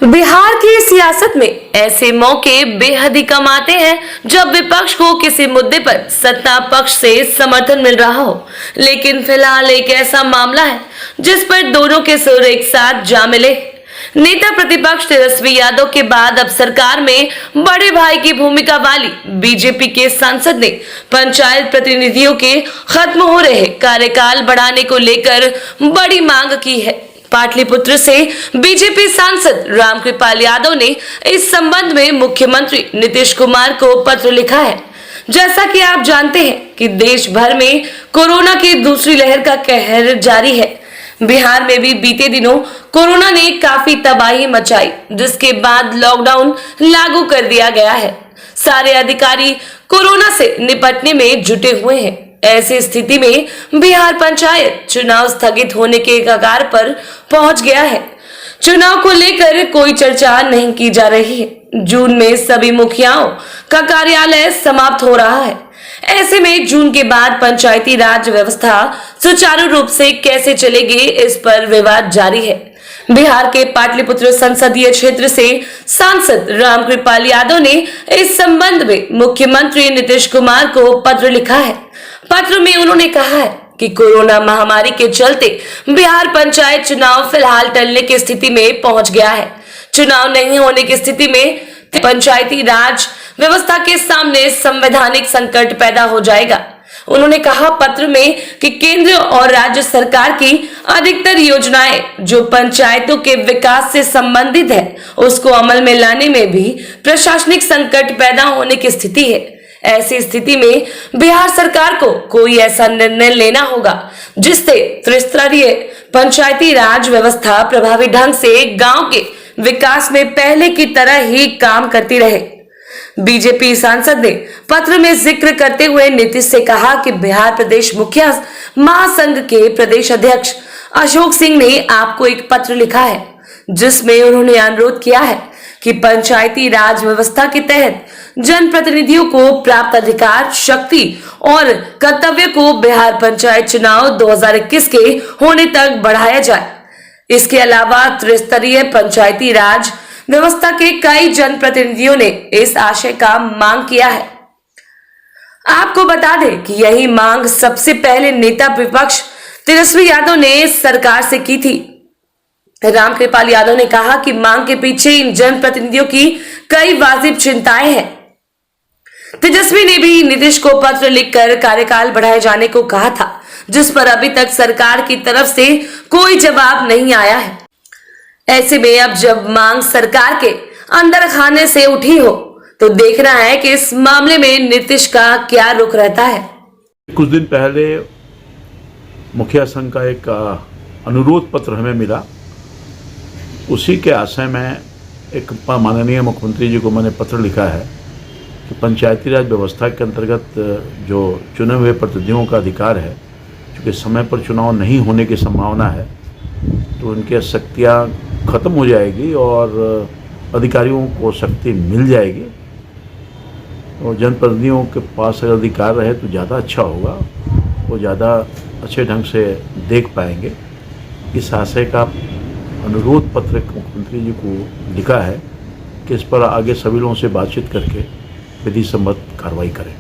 बिहार की सियासत में ऐसे मौके बेहद ही कम आते हैं जब विपक्ष को किसी मुद्दे पर सत्ता पक्ष से समर्थन मिल रहा हो। लेकिन फिलहाल एक ऐसा मामला है जिस पर दोनों के सुर एक साथ जा मिले। नेता प्रतिपक्ष तेजस्वी यादव के बाद अब सरकार में बड़े भाई की भूमिका वाली बीजेपी के सांसद ने पंचायत प्रतिनिधियों के खत्म हो रहे कार्यकाल बढ़ाने को लेकर बड़ी मांग की है। पाटलिपुत्र से बीजेपी सांसद रामकृपाल यादव ने इस संबंध में मुख्यमंत्री नीतीश कुमार को पत्र लिखा है। जैसा कि आप जानते हैं कि देश भर में कोरोना की दूसरी लहर का कहर जारी है। बिहार में भी बीते दिनों कोरोना ने काफी तबाही मचाई, जिसके बाद लॉकडाउन लागू कर दिया गया है। सारे अधिकारी कोरोना से निपटने में जुटे हुए हैं। ऐसी स्थिति में बिहार पंचायत चुनाव स्थगित होने के कगार पर पहुंच गया है। चुनाव को लेकर कोई चर्चा नहीं की जा रही है। जून में सभी मुखियाओं का कार्यालय समाप्त हो रहा है। ऐसे में जून के बाद पंचायती राज व्यवस्था सुचारू रूप से कैसे चलेगी, इस पर विवाद जारी है। बिहार के पाटलिपुत्र संसदीय क्षेत्र से सांसद रामकृपाल यादव ने इस संबंध में मुख्यमंत्री नीतीश कुमार को पत्र लिखा है। पत्र में उन्होंने कहा है कि कोरोना महामारी के चलते बिहार पंचायत चुनाव फिलहाल टलने की स्थिति में पहुंच गया है। चुनाव नहीं होने की स्थिति में पंचायती राज व्यवस्था के सामने संवैधानिक संकट पैदा हो जाएगा। उन्होंने कहा पत्र में कि केंद्र और राज्य सरकार की अधिकतर योजनाएं जो पंचायतों के विकास से संबंधित है, उसको अमल में लाने में भी प्रशासनिक संकट पैदा होने की स्थिति है। ऐसी स्थिति में बिहार सरकार को कोई ऐसा निर्णय लेना होगा जिससे त्रिस्तरीय पंचायती राज व्यवस्था प्रभावी ढंग से गांव के विकास में पहले की तरह ही काम करती रहे। बीजेपी सांसद ने पत्र में जिक्र करते हुए नीतीश से कहा कि बिहार प्रदेश मुखिया महासंघ के प्रदेश अध्यक्ष अशोक सिंह ने आपको एक पत्र लिखा है, जिसमें उन्होंने अनुरोध किया है कि पंचायती राज व्यवस्था के तहत जनप्रतिनिधियों को प्राप्त अधिकार, शक्ति और कर्तव्य को बिहार पंचायत चुनाव 2021 के होने तक बढ़ाया जाए। इसके अलावा त्रिस्तरीय पंचायती राज व्यवस्था के कई जनप्रतिनिधियों ने इस आशय का मांग किया है। आपको बता दें कि यही मांग सबसे पहले नेता विपक्ष तेजस्वी यादव ने सरकार से की थी। रामकृपाल यादव ने कहा कि मांग के पीछे इन जनप्रतिनिधियों की कई वाजिब चिंताएं हैं। तेजस्वी ने भी नीतीश को पत्र लिखकर कार्यकाल बढ़ाए जाने को कहा था, जिस पर अभी तक सरकार की तरफ से कोई जवाब नहीं आया है। ऐसे में अब जब मांग सरकार के अंदर खाने से उठी हो, तो देखना है कि इस मामले में नीतीश का क्या रुख रहता है। कुछ दिन पहले मुखिया संघ का एक अनुरोध पत्र हमें मिला। उसी के आशय में एक माननीय मुख्यमंत्री जी को मैंने पत्र लिखा है कि पंचायती राज व्यवस्था के अंतर्गत जो चुने हुए प्रतिनिधियों का अधिकार है, क्योंकि समय पर चुनाव नहीं होने की संभावना है, तो उनकी शक्तियाँ खत्म हो जाएगी और अधिकारियों को शक्ति मिल जाएगी और जनप्रतिनिधियों के पास अगर अधिकार रहे तो ज़्यादा अच्छा होगा, वो ज़्यादा अच्छे ढंग से देख पाएंगे। इस आशय का अनुरोध पत्र मुख्यमंत्री जी को लिखा है कि इस पर आगे सभी लोगों से बातचीत करके विधि सम्मत कार्रवाई करें।